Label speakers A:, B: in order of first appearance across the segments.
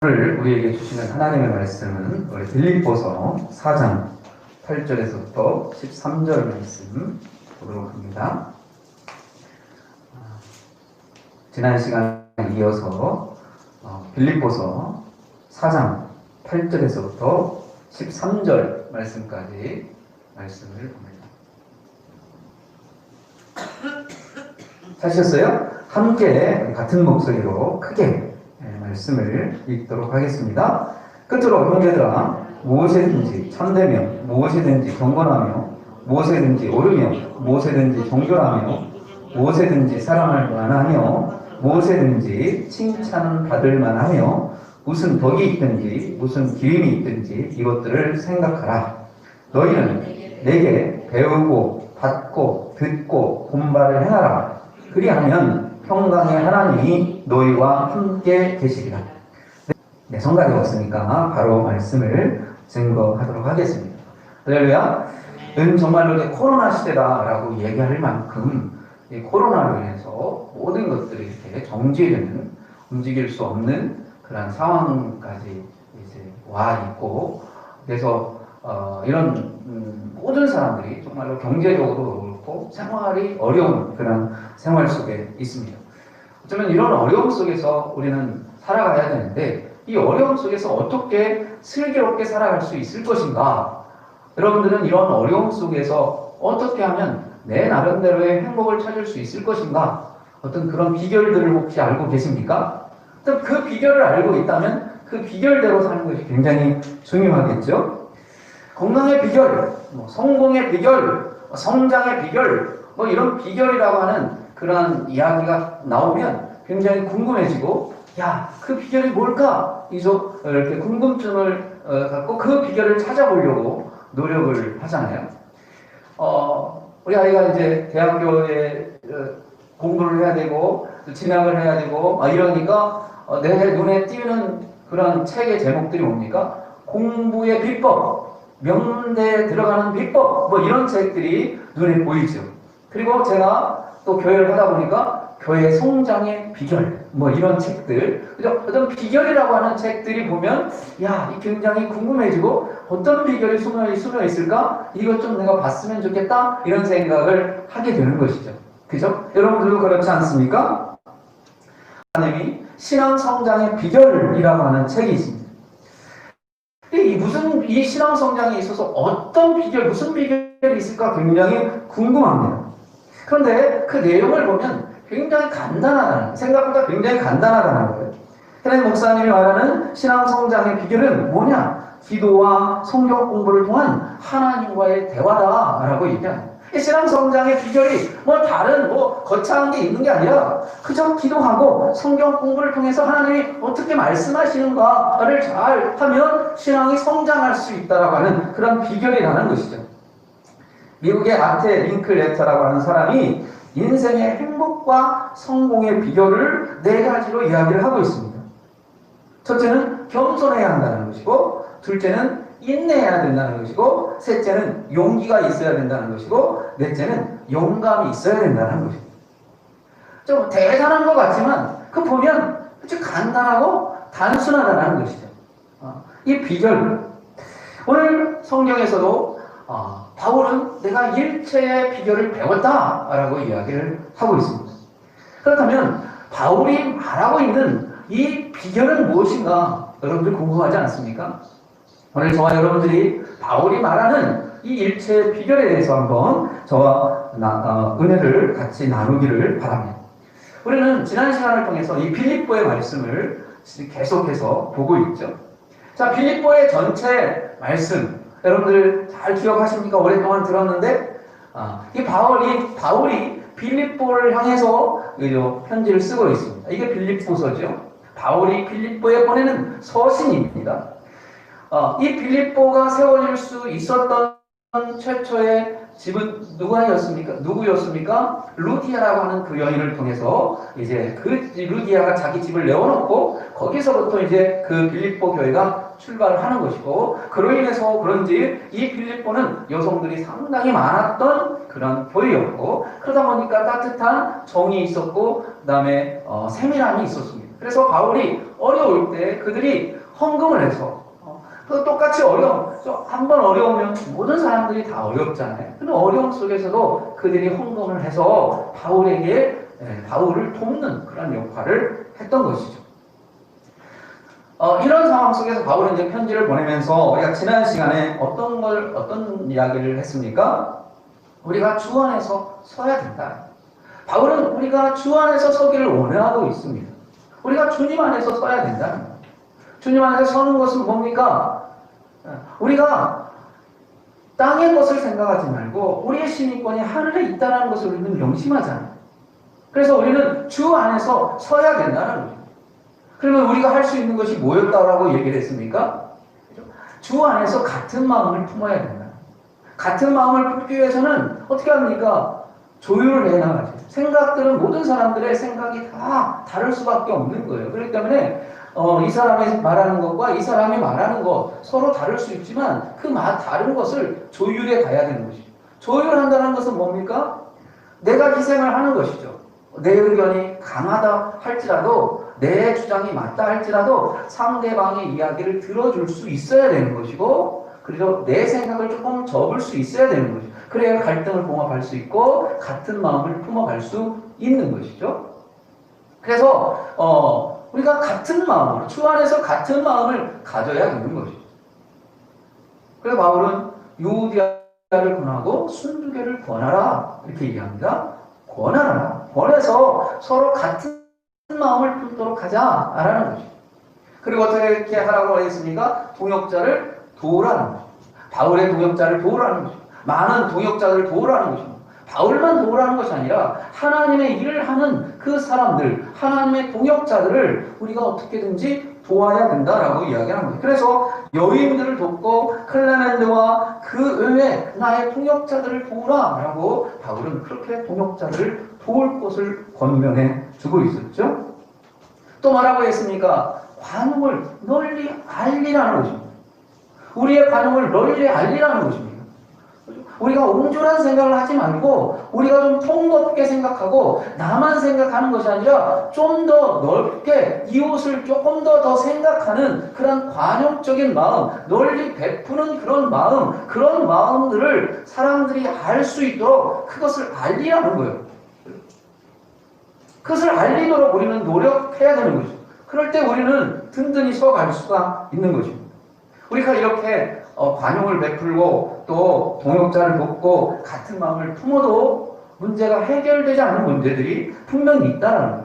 A: 오늘 우리에게 주시는 하나님의 말씀은 우리 빌립보서 4장 8절에서부터 13절 말씀 보도록 합니다. 지난 시간에 이어서 빌립보서 4장 8절에서부터 13절 말씀까지 말씀을 봅니다. 찾으셨어요? 함께 같은 목소리로 크게 말씀을 읽도록 하겠습니다. 끝으로 형제들아, 무엇이든지 참되며, 무엇이든지 경건하며, 무엇이든지 옳으며, 무엇이든지 정결하며, 무엇이든지 사랑할 만하며, 무엇이든지 칭찬받을 만하며, 무슨 덕이 있든지 무슨 기림이 있든지 이것들을 생각하라. 너희는 내게 배우고 받고 듣고 본바를 행하라. 그리하면 평강의 하나님이 너희와 함께 계시리라. 네, 성가대 왔으니까 바로 말씀을 증거하도록 하겠습니다. 할렐루야. 정말로 코로나 시대다라고 얘기할 만큼 이 코로나로 인해서 모든 것들이 이렇게 정지되는, 움직일 수 없는 그런 상황까지 이제 와 있고, 그래서 이런 모든 사람들이 정말로 경제적으로 그렇고 생활이 어려운 그런 생활 속에 있습니다. 어쩌면 이런 어려움 속에서 우리는 살아가야 되는데, 이 어려움 속에서 어떻게 슬기롭게 살아갈 수 있을 것인가? 여러분들은 이런 어려움 속에서 어떻게 하면 내 나름대로의 행복을 찾을 수 있을 것인가? 어떤 그런 비결들을 혹시 알고 계십니까? 그 비결을 알고 있다면 그 비결대로 사는 것이 굉장히 중요하겠죠? 건강의 비결, 성공의 비결, 성장의 비결, 이런 비결이라고 하는 그런 이야기가 나오면 굉장히 궁금해지고, 야, 그 비결이 뭘까? 이렇게 궁금증을 갖고 그 비결을 찾아보려고 노력을 하잖아요. 우리 아이가 이제 대학교에 공부를 해야 되고, 진학을 해야 되고, 이러니까 내 눈에 띄는 그런 책의 제목들이 뭡니까? 공부의 비법, 명대에 들어가는 비법, 이런 책들이 눈에 보이죠. 그리고 제가 또 교회를 하다 보니까 교회 성장의 비결, 이런 책들, 그죠? 어떤 비결이라고 하는 책들이 보면, 야, 이 굉장히 궁금해지고, 어떤 비결이 숨어 있을까? 이것 좀 내가 봤으면 좋겠다? 이런 생각을 하게 되는 것이죠. 그죠? 여러분들도 그렇지 않습니까? 하나님이 신앙 성장의 비결이라고 하는 책이 있습니다. 이 신앙 성장에 있어서 어떤 비결, 무슨 비결이 있을까 굉장히 궁금합니다. 그런데 그 내용을 보면 굉장히 간단하다는, 생각보다 굉장히 간단하다는 거예요. 헬렌 목사님이 말하는 신앙 성장의 비결은 뭐냐? 기도와 성경 공부를 통한 하나님과의 대화다라고 얘기합니다. 이 신앙 성장의 비결이 다른 거창한 게 있는 게 아니라 그저 기도하고 성경 공부를 통해서 하나님이 어떻게 말씀하시는가를 잘 하면 신앙이 성장할 수 있다라고 하는 그런 비결이라는 것이죠. 미국의 아테 링클레터라고 하는 사람이 인생의 행복과 성공의 비결을 4가지로 이야기를 하고 있습니다. 첫째는 겸손해야 한다는 것이고, 둘째는 인내해야 된다는 것이고, 셋째는 용기가 있어야 된다는 것이고, 넷째는 용감이 있어야 된다는 것입니다. 좀 대단한 것 같지만 그 보면 아주 간단하고 단순하다는 것이죠. 이 비결, 오늘 성경에서도 바울은 내가 일체의 비결을 배웠다라고 이야기를 하고 있습니다. 그렇다면 바울이 말하고 있는 이 비결은 무엇인가? 여러분들 궁금하지 않습니까? 오늘 저와 여러분들이 바울이 말하는 이 일체의 비결에 대해서 한번 저와 은혜를 같이 나누기를 바랍니다. 우리는 지난 시간을 통해서 이 빌립보의 말씀을 계속해서 보고 있죠. 자, 빌립보의 전체 말씀, 여러분들 잘 기억하십니까? 오랫동안 들었는데, 이 바울이 빌립보를 향해서 편지를 쓰고 있습니다. 이게 빌립보서죠. 바울이 빌립보에 보내는 서신입니다. 이 빌립보가 세워질 수 있었던 최초의 집은 누구였습니까? 루디아라고 하는 그 여인을 통해서 이제 그 루디아가 자기 집을 내어놓고 거기서부터 이제 그 빌립보 교회가 출발을 하는 것이고, 그로 인해서 그런지 이 빌립보는 여성들이 상당히 많았던 그런 교회였고, 그러다 보니까 따뜻한 정이 있었고, 그 다음에 세밀함이 있었습니다. 그래서 바울이 어려울 때 그들이 헌금을 해서 또 똑같이 한번 어려우면 모든 사람들이 다 어렵잖아요. 근데 어려움 속에서도 그들이 헌금을 해서 바울을 돕는 그런 역할을 했던 것이죠. 이런 상황 속에서 바울은 이제 편지를 보내면서 우리가 지난 시간에 어떤 이야기를 했습니까? 우리가 주 안에서 서야 된다. 바울은 우리가 주 안에서 서기를 원하고 있습니다. 우리가 주님 안에서 서야 된다. 주님 안에서 서는 것은 뭡니까? 우리가 땅의 것을 생각하지 말고 우리의 신입권이 하늘에 있다는 것을 우리는 명심하잖아요. 그래서 우리는 주 안에서 서야 된다는 거죠. 그러면 우리가 할 수 있는 것이 뭐였다라고 얘기를 했습니까? 주 안에서 같은 마음을 품어야 된다. 같은 마음을 품기 위해서는 어떻게 합니까? 조율을 해나가죠. 생각들은 모든 사람들의 생각이 다 다를 수밖에 없는 거예요. 그렇기 때문에 이 사람이 말하는 것과 이 사람이 말하는 것 서로 다를 수 있지만 그 다른 것을 조율해 가야 되는 것이죠. 조율한다는 것은 뭡니까? 내가 희생을 하는 것이죠. 내 의견이 강하다 할지라도 내 주장이 맞다 할지라도 상대방의 이야기를 들어줄 수 있어야 되는 것이고 그리고 내 생각을 조금 접을 수 있어야 되는 것이죠. 그래야 갈등을 봉합할 수 있고 같은 마음을 품어갈 수 있는 것이죠. 그래서 우리가 같은 마음으로 주 안에서 같은 마음을 가져야 되는 것이죠. 그래서 바울은 유오디아를 권하고 순두개를 권하라 이렇게 얘기합니다. 권해서 서로 같은 마음을 품도록 하자라는 것이죠. 그리고 어떻게 하라고 했습니까? 동역자를 도우라는 것이죠. 바울의 동역자를 도우라는 것이죠. 많은 동역자들을 도우라는 것입니다. 바울만 도우라는 것이 아니라 하나님의 일을 하는 그 사람들, 하나님의 동역자들을 우리가 어떻게든지 도와야 된다라고 이야기하는 거예요. 그래서 여인들을 돕고 클레멘드와 그 외에 나의 동역자들을 도우라라고 바울은 그렇게 동역자들을 도울 것을 권면해 주고 있었죠. 또 뭐라고 했습니까? 관용을 널리 알리라는 것입니다. 우리의 관용을 널리 알리라는 것입니다. 우리가 옹졸한 생각을 하지 말고 우리가 좀 통넓게 생각하고 나만 생각하는 것이 아니라 좀 더 넓게 이웃을 조금 더 생각하는 그런 관용적인 마음, 널리 베푸는 그런 마음들을 사람들이 알 수 있도록 그것을 알리라는 거예요. 그것을 알리도록 우리는 노력해야 되는 거죠. 그럴 때 우리는 든든히 서갈 수가 있는 것입니다. 우리가 이렇게 관용을 베풀고 또 동역자를 돕고 같은 마음을 품어도 문제가 해결되지 않는 문제들이 분명히 있다는 거예요.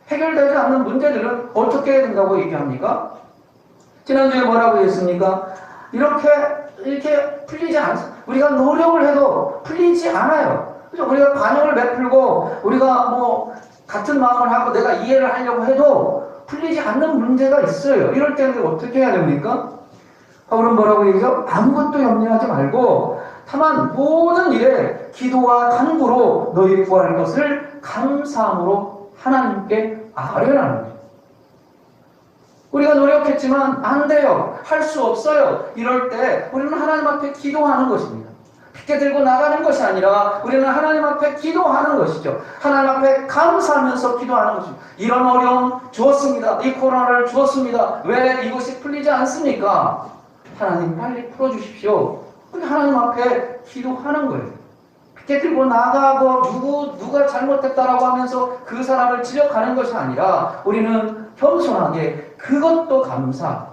A: 해결되지 않는 문제들은 어떻게 해야 된다고 얘기합니까? 지난주에 뭐라고 했습니까? 이렇게 풀리지 않습니다. 우리가 노력을 해도 풀리지 않아요. 그죠? 우리가 관용을 베풀고 우리가 같은 마음을 하고 내가 이해를 하려고 해도 풀리지 않는 문제가 있어요. 이럴 때는 어떻게 해야 됩니까? 바울은 뭐라고 얘기해요? 아무것도 염려하지 말고 다만 모든 일에 기도와 간구로 너희 구할 것을 감사함으로 하나님께 아뢰라는 거예요. 우리가 노력했지만 안 돼요. 할 수 없어요. 이럴 때 우리는 하나님 앞에 기도하는 것입니다. 핑계 들고 나가는 것이 아니라 우리는 하나님 앞에 기도하는 것이죠. 하나님 앞에 감사하면서 기도하는 것이죠. 이런 어려움 주었습니다. 이 코로나를 주었습니다. 왜 이것이 풀리지 않습니까? 하나님 빨리 풀어주십시오. 하나님 앞에 기도하는 거예요. 핑계 들고 나가고 누가 잘못했다라고 하면서 그 사람을 지적하는 것이 아니라 우리는 겸손하게 그것도 감사.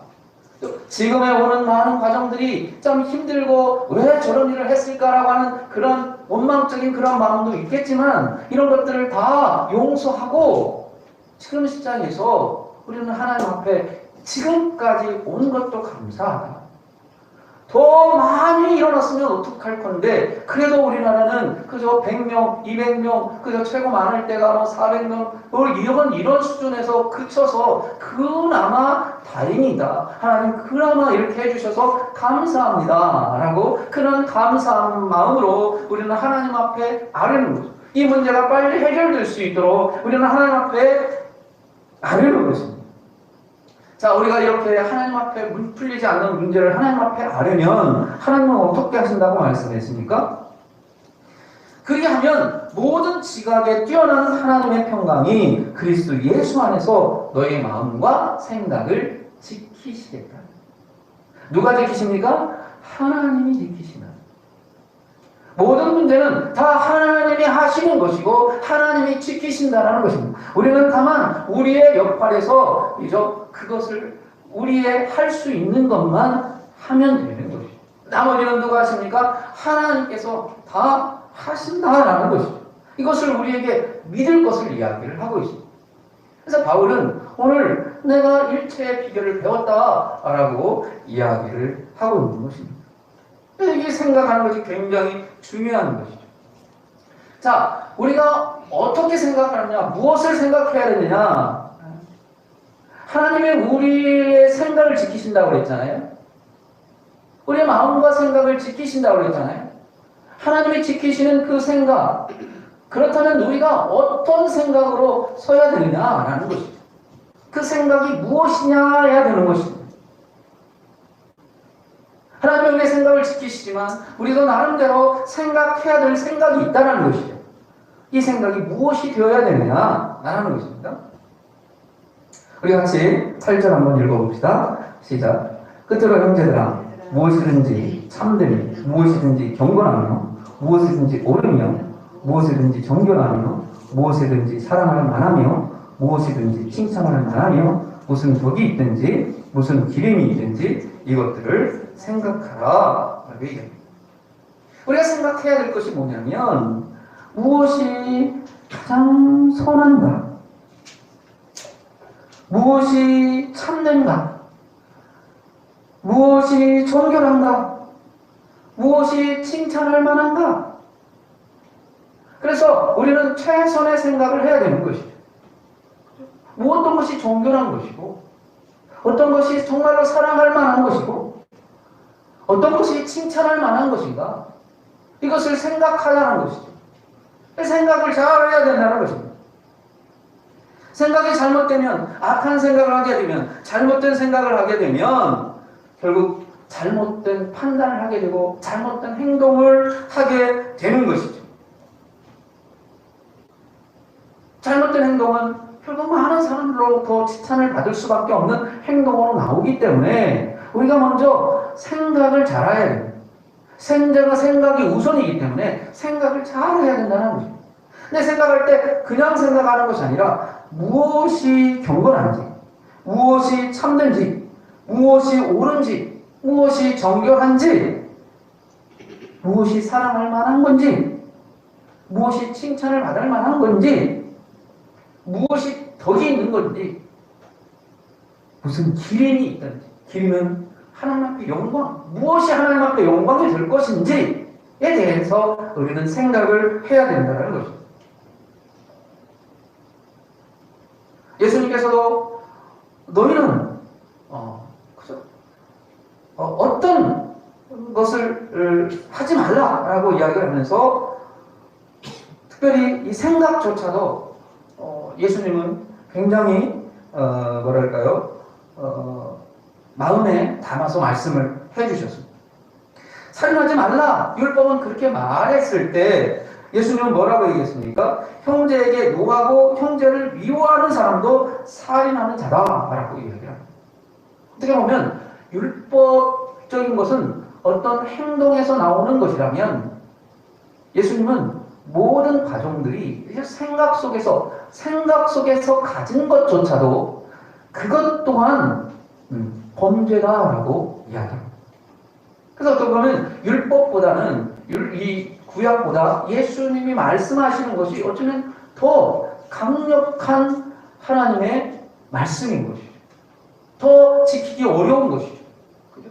A: 지금에 오는 많은 과정들이 좀 힘들고 왜 저런 일을 했을까라고 하는 그런 원망적인 그런 마음도 있겠지만 이런 것들을 다 용서하고 지금 시장에서 우리는 하나님 앞에 지금까지 온 것도 감사하다. 더 많이 일어났으면 어떡할 건데 그래도 우리나라는 그저 100명, 200명, 그저 최고 많을 때가 400명 이런 수준에서 그쳐서 그나마 다행이다. 하나님 그나마 이렇게 해주셔서 감사합니다. 라고 그런 감사한 마음으로 우리는 하나님 앞에 아뢰는 거죠. 이 문제가 빨리 해결될 수 있도록 우리는 하나님 앞에 아뢰는 것입니다. 자, 우리가 이렇게 하나님 앞에 풀리지 않는 문제를 하나님 앞에 아뢰면 하나님은 어떻게 하신다고 말씀했습니까? 그리하면 모든 지각에 뛰어난 하나님의 평강이 그리스도 예수 안에서 너의 마음과 생각을 지키시겠다. 누가 지키십니까? 하나님이 지키시나. 모든 문제는 다 하나님이 하시는 것이고 하나님이 지키신다라는 것입니다. 우리는 다만 우리의 역할에서 그것을 우리의 할 수 있는 것만 하면 되는 것이죠. 나머지는 누가 하십니까? 하나님께서 다 하신다라는 것이죠. 이것을 우리에게 믿을 것을 이야기를 하고 있습니다. 그래서 바울은 오늘 내가 일체의 비결을 배웠다라고 이야기를 하고 있는 것입니다. 이게 생각하는 것이 굉장히 중요한 것이죠. 자, 우리가 어떻게 생각하느냐, 무엇을 생각해야 되느냐. 하나님이 우리의 생각을 지키신다고 그랬잖아요. 우리의 마음과 생각을 지키신다고 그랬잖아요. 하나님이 지키시는 그 생각, 그렇다면 우리가 어떤 생각으로 서야 되느냐라는 것이죠. 그 생각이 무엇이냐 해야 되는 것입니다. 하나님이 우리의 생각을 지키시지만 우리도 나름대로 생각해야 될 생각이 있다는 것이죠. 이 생각이 무엇이 되어야 되느냐라는 것입니다. 우리 같이 8절 한번 읽어봅시다. 시작. 끝으로 형제들아, 무엇이든지 참되며 무엇이든지 경건하며 무엇이든지 옳으며 무엇이든지 정결하며 무엇이든지 사랑할 만하며 무엇이든지 칭찬할 만하며 무슨 덕이 있든지 무슨 기름이 있든지 이것들을 생각하라. 우리가 생각해야 될 것이 뭐냐면 무엇이 가장 선한가? 무엇이 참된가? 무엇이 정결한가? 무엇이 칭찬할 만한가? 그래서 우리는 최선의 생각을 해야 되는 것이죠. 어떤 것이 정결한 것이고 어떤 것이 정말로 사랑할 만한 것이고 어떤 것이 칭찬할 만한 것인가? 이것을 생각하라는 것이죠. 생각을 잘 해야 된다는 것입니다. 생각이 잘못되면 악한 생각을 하게 되면 잘못된 생각을 하게 되면 결국 잘못된 판단을 하게 되고 잘못된 행동을 하게 되는 것이죠. 잘못된 행동은 결국 많은 사람들로부터 칭찬을 받을 수밖에 없는 행동으로 나오기 때문에 우리가 먼저 생각을 잘해야 됩니다. 생각이 우선이기 때문에 생각을 잘 해야 된다는 거죠. 근데 생각할 때 그냥 생각하는 것이 아니라 무엇이 경건한지, 무엇이 참된지, 무엇이 옳은지, 무엇이 정결한지, 무엇이 사랑할 만한 건지, 무엇이 칭찬을 받을 만한 건지, 무엇이 덕이 있는 건지, 무슨 기림이 있든지, 기림은 하나님 앞에 영광, 무엇이 하나님 앞에 영광이 될 것인지에 대해서 우리는 생각을 해야 된다는 것입니다. 예수님께서도 너희는 어떤 것을 하지 말라라고 이야기를 하면서 특별히 이 생각조차도 예수님은 굉장히 마음에 담아서 말씀을 해주셨습니다. 살인하지 말라 율법은 그렇게 말했을 때 예수님은 뭐라고 얘기했습니까? 형제에게 노하고 형제를 미워하는 사람도 살인하는 자다라고 얘기합니다. 어떻게 보면 율법적인 것은 어떤 행동에서 나오는 것이라면 예수님은 모든 가정들이 생각 속에서 가진 것조차도 그것 또한 범죄다라고 이야기합니다. 그래서 어떻게 보면 율법보다는 이 구약보다 예수님이 말씀하시는 것이 어쩌면 더 강력한 하나님의 말씀인 것이죠. 더 지키기 어려운 것이죠. 그죠?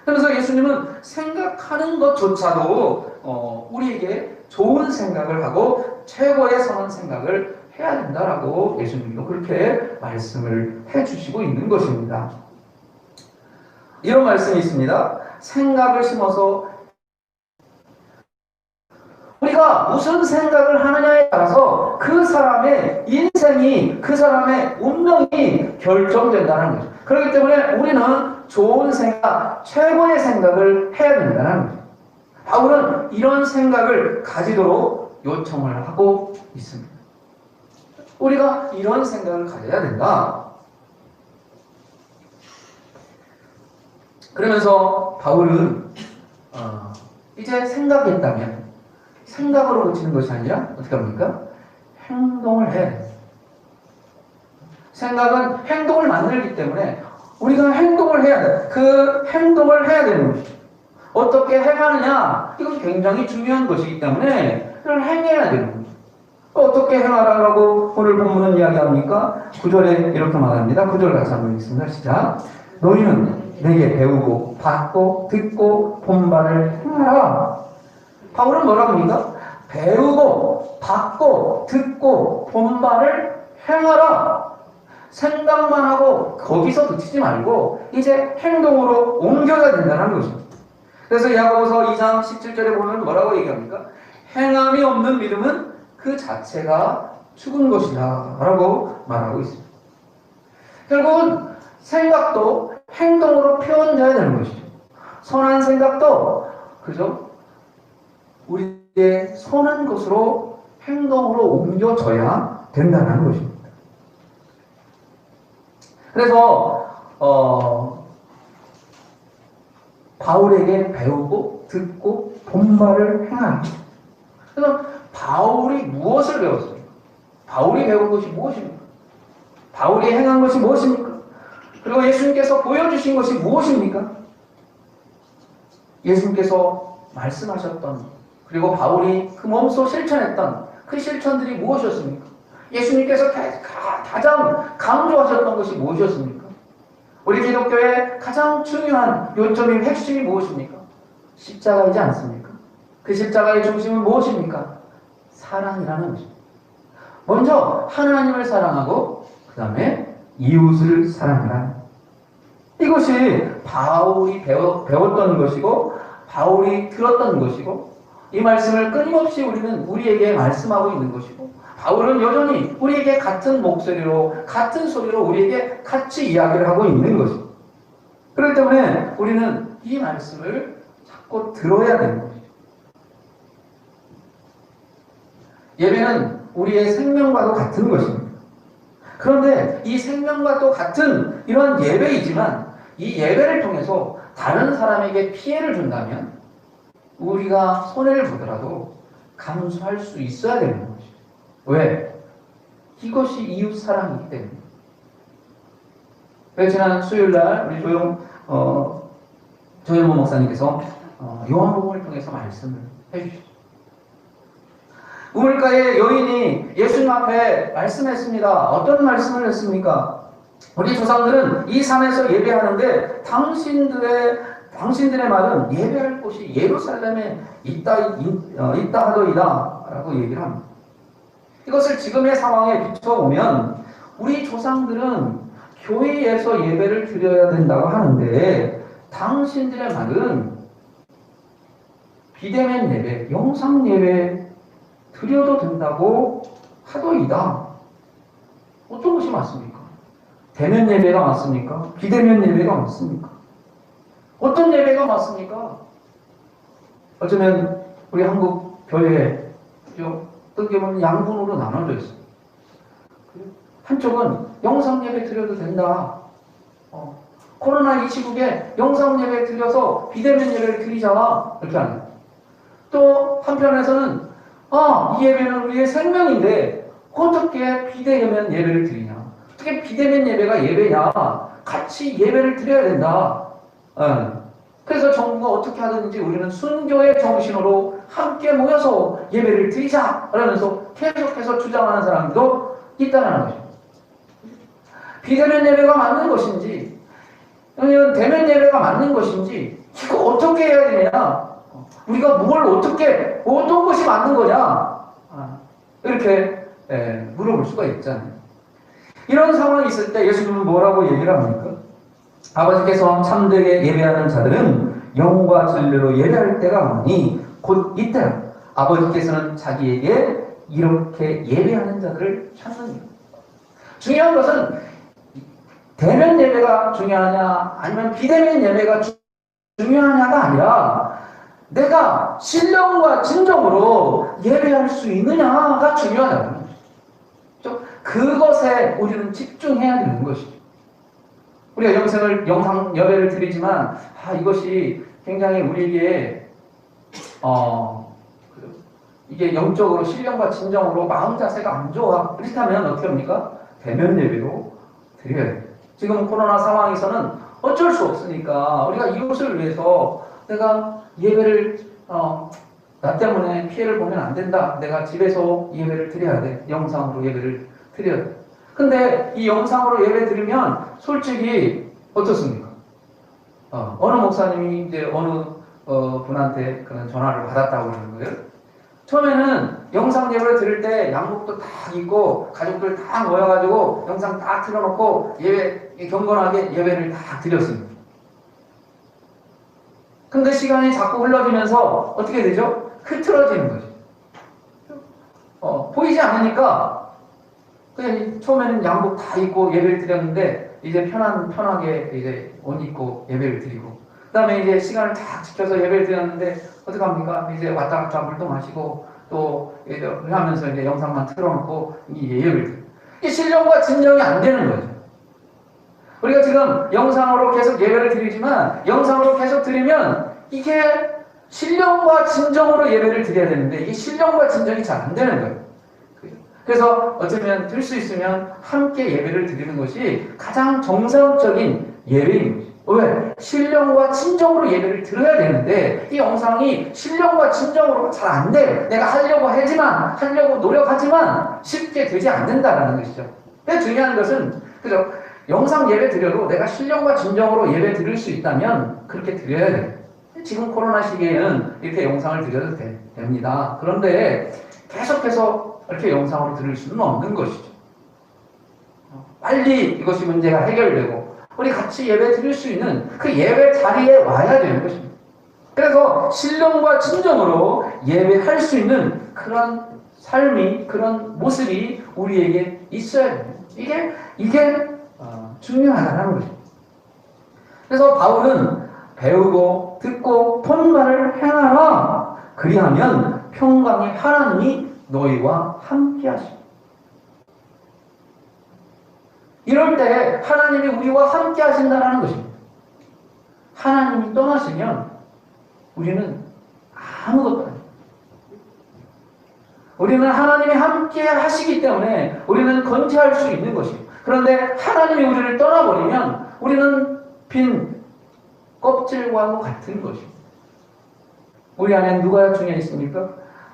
A: 그래서 예수님은 생각하는 것조차도 우리에게 좋은 생각을 하고 최고의 선한 생각을 해야 된다라고 예수님도 그렇게 말씀을 해주시고 있는 것입니다. 이런 말씀이 있습니다. 생각을 심어서 우리가 무슨 생각을 하느냐에 따라서 그 사람의 인생이, 그 사람의 운명이 결정된다는 거죠. 그렇기 때문에 우리는 좋은 생각, 최고의 생각을 해야 된다는 거죠. 바울은 이런 생각을 가지도록 요청을 하고 있습니다. 우리가 이런 생각을 가져야 된다. 그러면서 바울은 이제 생각했다면 생각으로 그치는 것이 아니라 어떻게 합니까? 행동을 해야 돼요. 생각은 행동을 만들기 때문에 우리가 행동을 해야 돼. 그 행동을 해야 되는 것이죠. 어떻게 행하느냐? 이건 굉장히 중요한 것이기 때문에 그걸 행해야 되는 거죠. 어떻게 행하라고 오늘 본문은 이야기합니까? 9절에 이렇게 말합니다. 9절 같이 한번 읽습니다. 시작. 너희는 내게 배우고 받고 듣고 본 바를 행하라. 바울은 뭐라고 합니까? 배우고 받고 듣고 본 바를 행하라. 생각만 하고 거기서 그치지 말고 이제 행동으로 옮겨야 된다는 거죠. 그래서 야고보서 2장 17절에 보면 뭐라고 얘기합니까? 행함이 없는 믿음은 그 자체가 죽은 것이다 라고 말하고 있습니다. 결국은 생각도 행동으로 표현돼야 되는 것이죠. 선한 생각도 그죠? 우리의 선한 것으로 행동으로 옮겨져야 된다는 것입니다. 그래서 바울에게 배우고 듣고 본 바를 행하라. 그래서 바울이 무엇을 배웠습니까? 바울이 배운 것이 무엇입니까? 바울이 행한 것이 무엇입니까? 그리고 예수님께서 보여주신 것이 무엇입니까? 예수님께서 말씀하셨던 그리고 바울이 그 몸소 실천했던 그 실천들이 무엇이었습니까? 예수님께서 가장 강조하셨던 것이 무엇이었습니까? 우리 기독교의 가장 중요한 요점이 핵심이 무엇입니까? 십자가이지 않습니까? 그 십자가의 중심은 무엇입니까? 사랑이라는 것입니다. 먼저 하나님을 사랑하고 그 다음에 이웃을 사랑하라. 이것이 바울이 배웠던 것이고 바울이 들었던 것이고 이 말씀을 끊임없이 우리는 우리에게 말씀하고 있는 것이고 바울은 여전히 우리에게 같은 목소리로 같은 소리로 우리에게 같이 이야기를 하고 있는 것입니다. 그렇기 때문에 우리는 이 말씀을 자꾸 들어야 되는 것이죠. 예배는 우리의 생명과도 같은 것입니다. 그런데 이 생명과 또 같은 이런 예배이지만 이 예배를 통해서 다른 사람에게 피해를 준다면 우리가 손해를 보더라도 감수할 수 있어야 되는 것이죠. 왜? 이것이 이웃 사랑이기 때문에. 지난 수요일날 우리 조영모 목사님께서 요한복음을 통해서 말씀을 해주셨죠. 우물가의 여인이 예수님 앞에 말씀했습니다. 어떤 말씀을 했습니까? 우리 조상들은 이 산에서 예배하는데 당신들의 말은 예배할 곳이 예루살렘에 있다 하더이다 라고 얘기를 합니다. 이것을 지금의 상황에 비춰보면 우리 조상들은 교회에서 예배를 드려야 된다고 하는데 당신들의 말은 비대면 예배, 영상 예배 드려도 된다고 하더이다. 어떤 것이 맞습니까? 대면 예배가 맞습니까? 비대면 예배가 맞습니까? 어떤 예배가 맞습니까? 어쩌면 우리 한국 교회 어떻게 보면 양분으로 나눠져 있어요. 한쪽은 영상 예배 드려도 된다. 코로나 이 시국에 영상 예배 드려서 비대면 예배를 드리자. 이렇게 하는. 또 한편에서는 이 예배는 우리의 생명인데 어떻게 비대면 예배를 드리냐. 어떻게 비대면 예배가 예배냐. 같이 예배를 드려야 된다. 그래서 정부가 어떻게 하든지 우리는 순교의 정신으로 함께 모여서 예배를 드리자 라면서 계속해서 주장하는 사람도 있다는 것입니다. 비대면 예배가 맞는 것인지 아니면 대면 예배가 맞는 것인지 이거 어떻게 해야 되냐, 우리가 뭘 어떻게 어떤 것이 맞는 거냐 이렇게 물어볼 수가 있잖아요. 이런 상황이 있을 때 예수님은 뭐라고 얘기를 합니까? 아버지께서 참되게 예배하는 자들은 영과 진리로 예배할 때가 오니 곧 이때라. 아버지께서는 자기에게 이렇게 예배하는 자들을 찾느니라. 중요한 것은 대면 예배가 중요하냐 아니면 비대면 예배가 중요하냐가 아니라 내가 신령과 진정으로 예배할 수 있느냐가 중요하다는 거죠. 그것에 우리는 집중해야 되는 것이죠. 우리가 영상 예배를 드리지만 이것이 굉장히 우리에게 이게 영적으로 신령과 진정으로 마음 자세가 안 좋아. 그렇다면 어떻게 합니까? 대면 예배로 드려야 돼요. 지금 코로나 상황에서는 어쩔 수 없으니까 우리가 이것을 위해서 내가 예배를 나 때문에 피해를 보면 안 된다. 내가 집에서 예배를 드려야 돼. 영상으로 예배를 드려야 돼. 근데 이 영상으로 예배 드리면 솔직히 어떻습니까? 어느 목사님이 이제 어느 분한테 그런 전화를 받았다고 그러는 거예요. 처음에는 영상 예배를 드릴 때 양복도 딱 입고 가족들 다 모여가지고 영상 딱 틀어놓고 예배 경건하게 예배를 딱 드렸습니다. 근데 시간이 자꾸 흘러지면서 어떻게 되죠? 흐트러지는 거죠. 보이지 않으니까 그냥 처음에는 양복 다 입고 예배를 드렸는데 이제 편하게 이제 옷 입고 예배를 드리고 그 다음에 이제 시간을 딱 지켜서 예배를 드렸는데 어떡합니까? 이제 왔다 갔다 물도 마시고 또 이제 하면서 이제 영상만 틀어놓고 이 예배를 드리고 이 신령과 진정이 안 되는 거죠. 우리가 지금 영상으로 계속 예배를 드리지만 영상으로 계속 드리면 이게 신령과 진정으로 예배를 드려야 되는데 이게 신령과 진정이 잘 안 되는 거예요. 그래서 어쩌면 들 수 있으면 함께 예배를 드리는 것이 가장 정상적인 예배인 거죠. 왜? 신령과 진정으로 예배를 드려야 되는데 이 영상이 신령과 진정으로 잘 안 돼요. 내가 하려고 노력하지만 쉽게 되지 않는다라는 것이죠. 근데 중요한 것은 그죠? 영상 예배 드려도 내가 신령과 진정으로 예배 드릴 수 있다면 그렇게 드려야 돼요. 지금 코로나 시기에는 이렇게 영상을 드려도 됩니다. 그런데 계속해서 이렇게 영상으로 드릴 수는 없는 것이죠. 빨리 이것이 문제가 해결되고 우리 같이 예배 드릴 수 있는 그 예배 자리에 와야 되는 것입니다. 그래서 신령과 진정으로 예배할 수 있는 그런 삶이 그런 모습이 우리에게 있어야 됩니다. 이게 중요하다는 거죠. 그래서 바울은 배우고 듣고 본말을 행하라. 그리하면 평강의 하나님이 너희와 함께 하시고. 이럴 때 하나님이 우리와 함께 하신다는 것입니다. 하나님이 떠나시면 우리는 아무것도 아닙니다. 우리는 하나님이 함께 하시기 때문에 우리는 건재할 수 있는 것입니다. 그런데 하나님이 우리를 떠나버리면 우리는 빈 껍질과 같은 것입니다. 우리 안에 누가 중요해 있습니까?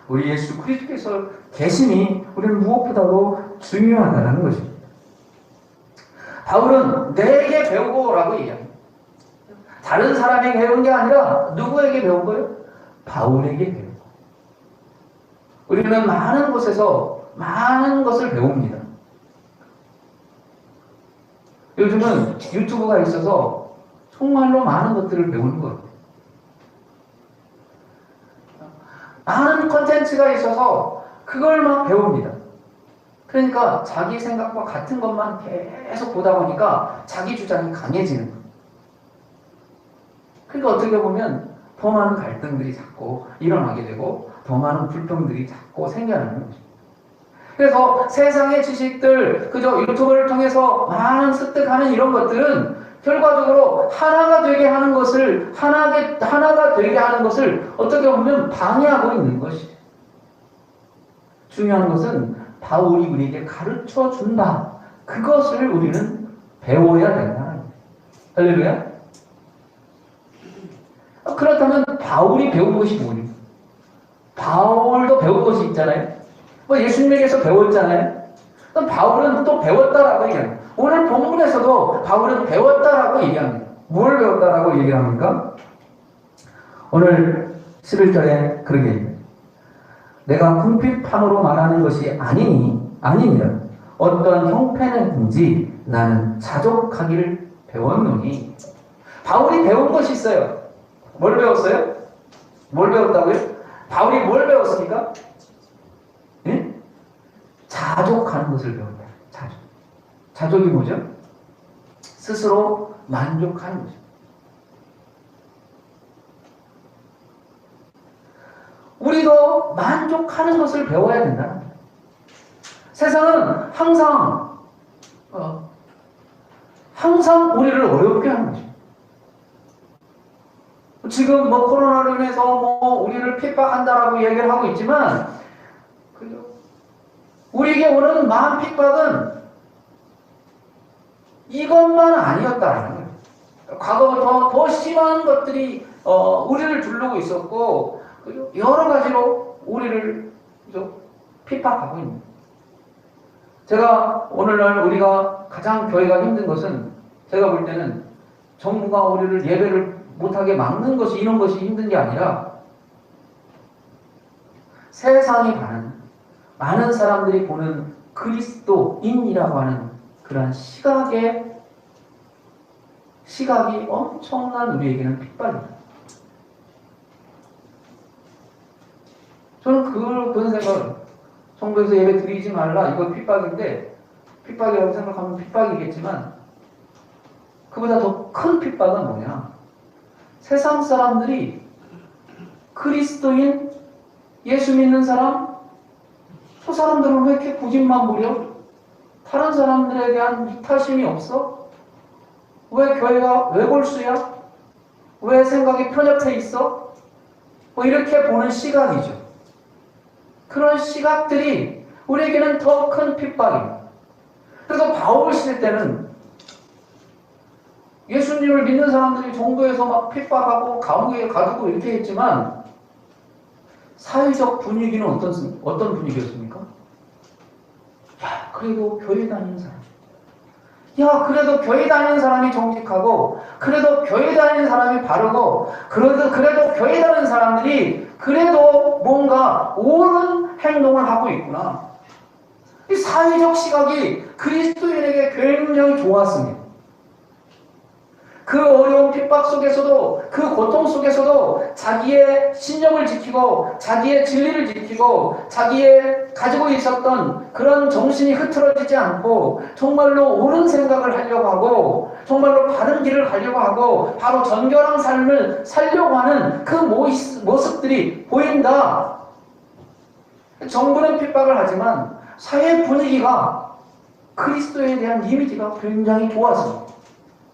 A: 우리 예수 그리스도께서 계심이 우리는 무엇보다도 중요하다는 것입니다. 바울은 내게 배우고라고 얘기합니다. 다른 사람에게 배운 게 아니라 누구에게 배운 거예요? 바울에게 배운 거예요. 우리는 많은 곳에서 많은 것을 배웁니다. 요즘은 유튜브가 있어서 정말로 많은 것들을 배우는 것 같아요. 많은 콘텐츠가 있어서 그걸 막 배웁니다. 그러니까 자기 생각과 같은 것만 계속 보다 보니까 자기 주장이 강해지는 거예요. 그러니까 어떻게 보면 더 많은 갈등들이 자꾸 일어나게 되고 더 많은 불평들이 자꾸 생겨나는 거죠. 그래서 세상의 지식들, 그저 유튜브를 통해서 많은 습득하는 이런 것들은 결과적으로 하나가 되게 하는 것을 어떻게 보면 방해하고 있는 것이죠. 중요한 것은 바울이 우리에게 가르쳐 준다. 그것을 우리는 배워야 된다는 거예요. 할렐루야. 그렇다면 바울이 배운 것이 뭐니? 바울도 배운 것이 있잖아요. 예수님에게서 배웠잖아요. 그럼 바울은 또 배웠다라고 얘기합니다. 오늘 본문에서도 바울은 배웠다라고 얘기합니다. 뭘 배웠다라고 얘기합니까? 오늘 11절에 그렇게 얘기합니다. 내가 궁핍함으로 말하는 것이 아니니라. 어떤 형편이든지 나는 자족하기를 배웠노니. 바울이 배운 것이 있어요. 뭘 배웠어요? 뭘 배웠다고요? 바울이 뭘 배웠습니까? 예? 자족하는 것을 배운다. 자족이 뭐죠? 스스로 만족하는 거죠. 우리도 만족하는 것을 배워야 된다. 항상 우리를 어렵게 하는 거죠. 지금 뭐 코로나로 인해서 뭐 우리를 핍박한다라고 얘기를 하고 있지만, 우리에게 오는 마음 핍박은 이것만 아니었다라는 거예요. 과거부터 더 심한 것들이 우리를 두르고 있었고, 여러 가지로 우리를 핍박하고 있는 거예요. 제가 오늘날 우리가 가장 교회가 힘든 것은, 제가 볼 때는 정부가 우리를 예배를 못하게 막는 것이, 이런 것이 힘든 게 아니라 세상이 반하는, 많은 사람들이 보는 그리스도인이라고 하는 그런 시각이 엄청난 우리에게는 핍박입니다. 저는 그런 생각을, 정부에서 예배 드리지 말라, 이거 핍박인데, 핍박이라고 생각하면 핍박이겠지만, 그보다 더 큰 핍박은 뭐냐? 세상 사람들이 그리스도인, 예수 믿는 사람, 저 사람들은 왜 이렇게 고집만 부려? 다른 사람들에 대한 이타심이 없어? 왜 교회가 왜 골수야? 왜 생각이 편협해 있어? 뭐 이렇게 보는 시각이죠. 그런 시각들이 우리에게는 더 큰 핍박입니다. 그래서 바울 시대 때는 예수님을 믿는 사람들이 종교에서 막 핍박하고 감옥에 가두고 이렇게 했지만, 사회적 분위기는 어떤 분위기였습니까? 야, 그래도 교회 다니는 사람. 야, 그래도 교회 다니는 사람이 정직하고, 그래도 교회 다니는 사람이 바르고, 그래도 교회 다니는 사람들이 그래도 뭔가 옳은 행동을 하고 있구나. 이 사회적 시각이 그리스도인에게 굉장히 좋았습니다. 그 어려운 핍박 속에서도, 그 고통 속에서도 자기의 신념을 지키고, 자기의 진리를 지키고, 자기의 가지고 있었던 그런 정신이 흐트러지지 않고, 정말로 옳은 생각을 하려고 하고, 정말로 바른 길을 가려고 하고, 바로 정결한 삶을 살려고 하는 그 모습들이 보인다. 정부는 핍박을 하지만 사회 분위기가 그리스도에 대한 이미지가 굉장히 좋았습니다.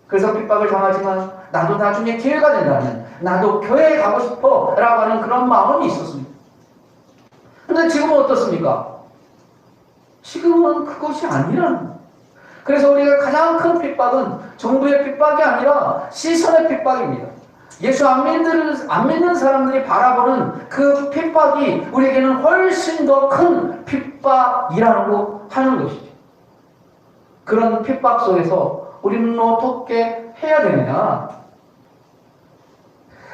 A: 그래서 핍박을 당하지만 나도 나중에 기회가 된다면 나도 교회에 가고 싶어 라고 하는 그런 마음이 있었습니다. 그런데 지금은 어떻습니까? 지금은 그것이 아니라는 거예요. 그래서 우리가 가장 큰 핍박은 정부의 핍박이 아니라 시선의 핍박입니다. 예수 안 믿는 사람들이 바라보는 그 핍박이 우리에게는 훨씬 더 큰 핍박이라고 하는 것이죠. 그런 핍박 속에서 우리는 어떻게 해야 되느냐?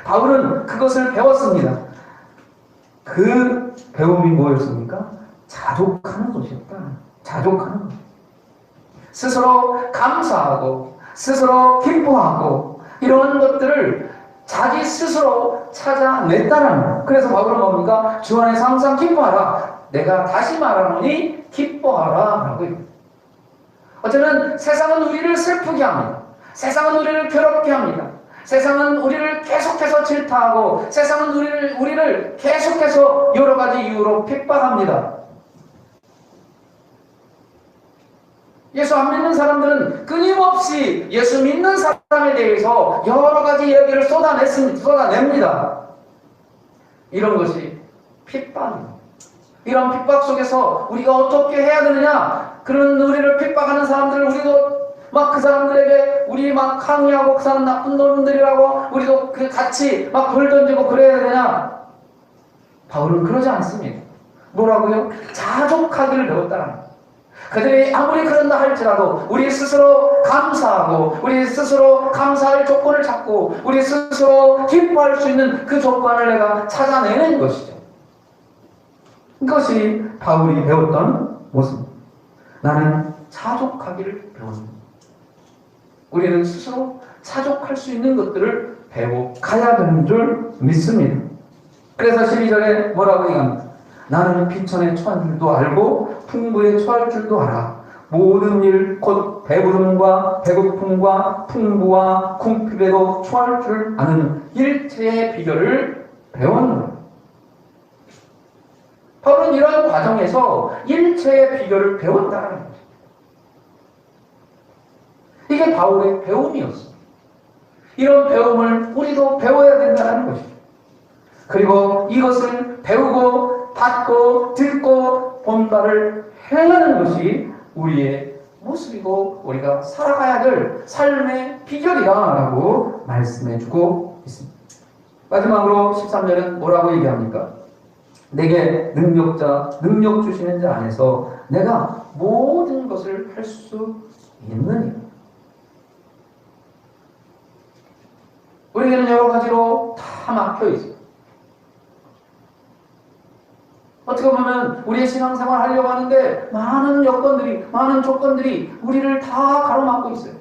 A: 바울은 그것을 배웠습니다. 그 배움이 뭐였습니까? 자족하는 것이었다. 자족하는 것. 스스로 감사하고 스스로 기뻐하고 이런 것들을 자기 스스로 찾아냈다는 거예요. 그래서 바울은 뭡니까? 주 안에서 항상 기뻐하라. 내가 다시 말하노니 기뻐하라 라고 해요. 어쨌든 세상은 우리를 슬프게 합니다. 세상은 우리를 괴롭게 합니다. 세상은 우리를 계속해서 질타하고 세상은 우리를 계속해서 여러 가지 이유로 핍박합니다. 예수 안 믿는 사람들은 끊임없이 예수 믿는 사람에 대해서 여러 가지 이야기를 쏟아냅니다. 이런 것이 핍박입니다. 이런 핍박 속에서 우리가 어떻게 해야 되느냐? 그런 우리를 핍박하는 사람들을 우리도 막 그 사람들에게 우리 막 항의하고 그 사람 나쁜 놈들이라고 우리도 같이 막 돌 던지고 그래야 되냐? 바울은 그러지 않습니다. 뭐라고요? 자족하기를 배웠다는 거예요. 그들이 아무리 그런다 할지라도 우리 스스로 감사하고 우리 스스로 감사할 조건을 찾고 우리 스스로 기뻐할 수 있는 그 조건을 내가 찾아내는 것이죠. 이것이 바울이 배웠던 모습입니다. 나는 자족하기를 배웠습니다. 우리는 스스로 자족할 수 있는 것들을 배워가야 되는 줄 믿습니다. 그래서 12절에 뭐라고 얘기합니까? 나는 비천에 처한 줄도 알고 풍부에 처할 줄도 알아. 모든 일 곧 배부름과 배고픔과 풍부와 궁핍에도 처할 줄 아는 일체의 비결을 배웠노라. 바울은 이런 과정에서 일체의 비결을 배웠다는 거죠. 이게 이게 바울의 배움이었어. 이런 배움을 우리도 배워야 된다는 것이죠. 그리고 이것을 배우고 받고 듣고 본받을 행하는 것이 우리의 모습이고 우리가 살아가야 될 삶의 비결이다라고 말씀해주고 있습니다. 마지막으로 13절은 뭐라고 얘기합니까? 내게 능력 주시는 자 안에서 내가 모든 것을 할 수 있느니라. 우리에게는 여러 가지로 다 막혀 있어요. 어떻게 보면 우리의 신앙생활 하려고 하는데 많은 여건들이, 많은 조건들이 우리를 다 가로막고 있어요.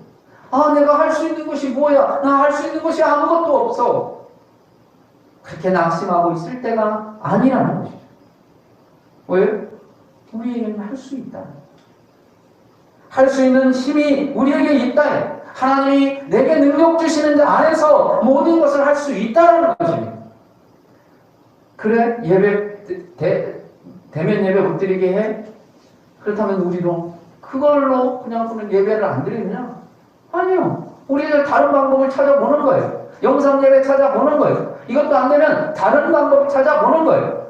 A: 아, 내가 할 수 있는 것이 뭐야? 나 할 수 있는 것이 아무것도 없어. 그렇게 낙심하고 있을 때가 아니라는 것이죠. 왜? 우리에게는 할 수 있다. 할 수 있는 힘이 우리에게 있다. 하나님이 내게 능력 주시는 자 안에서 모든 것을 할 수 있다는 것입니다. 그래? 대면 예배 못 드리게 해? 그렇다면 우리도 그걸로 그냥 예배를 안 드리느냐? 아니요. 우리는 다른 방법을 찾아보는 거예요. 영상 예배 찾아보는 거예요. 이것도 안 되면 다른 방법 찾아보는 거예요.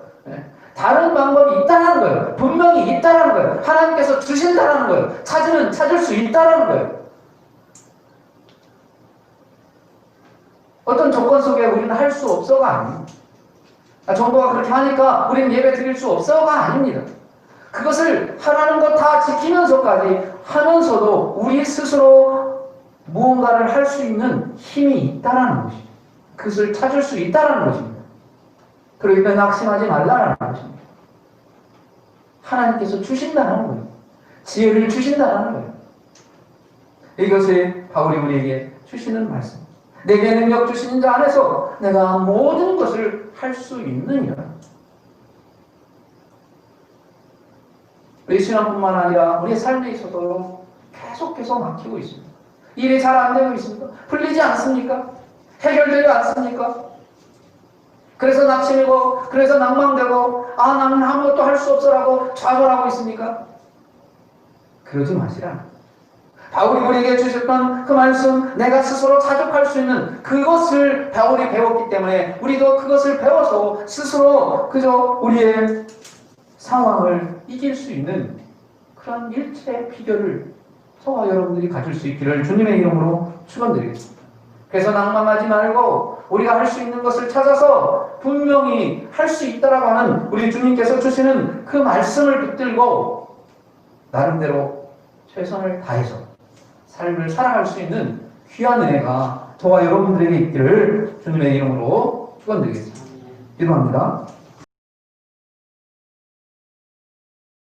A: 다른 방법이 있다는 거예요. 분명히 있다는 거예요. 하나님께서 주신다는 거예요. 찾으면 찾을 수 있다는 거예요. 어떤 조건 속에 우리는 할 수 없어가 아닙니다. 정부가 그렇게 하니까 우리는 예배 드릴 수 없어가 아닙니다. 그것을 하라는 것 다 지키면서까지 하면서도 우리 스스로 무언가를 할 수 있는 힘이 있다는 것이죠. 그것을 찾을 수 있다는 것입니다. 그러니까 낙심하지 말라는 것입니다. 하나님께서 주신다는 거예요. 지혜를 주신다는 거예요. 이것이 바울이 우리에게 주시는 말씀. 내게 능력 주시는 자 안에서 내가 모든 것을 할 수 있느니라. 우리 신앙뿐만 아니라 우리의 삶에 있어도 계속해서 막히고 있습니다. 일이 잘 안 되고 있습니까? 풀리지 않습니까? 해결되지 않습니까? 그래서 낙심이고, 그래서 낭망되고, 아, 나는 아무것도 할 수 없어라고 좌절하고 있습니까? 그러지 마시라. 바울이 우리에게 주셨던 그 말씀, 내가 스스로 자족할 수 있는 그것을 바울이 배웠기 때문에 우리도 그것을 배워서 스스로 그저 우리의 상황을 이길 수 있는 그런 일체의 비결을 저와 여러분들이 가질 수 있기를 주님의 이름으로 축원드리겠습니다. 그래서 낭망하지 말고 우리가 할 수 있는 것을 찾아서 분명히 할 수 있다라고 하는 우리 주님께서 주시는 그 말씀을 붙들고 나름대로 최선을 다해서 삶을 살아갈 수 있는 귀한 은혜가 저와 여러분들에게 있기를 주님의 이름으로 축원드리겠습니다. 기도합니다.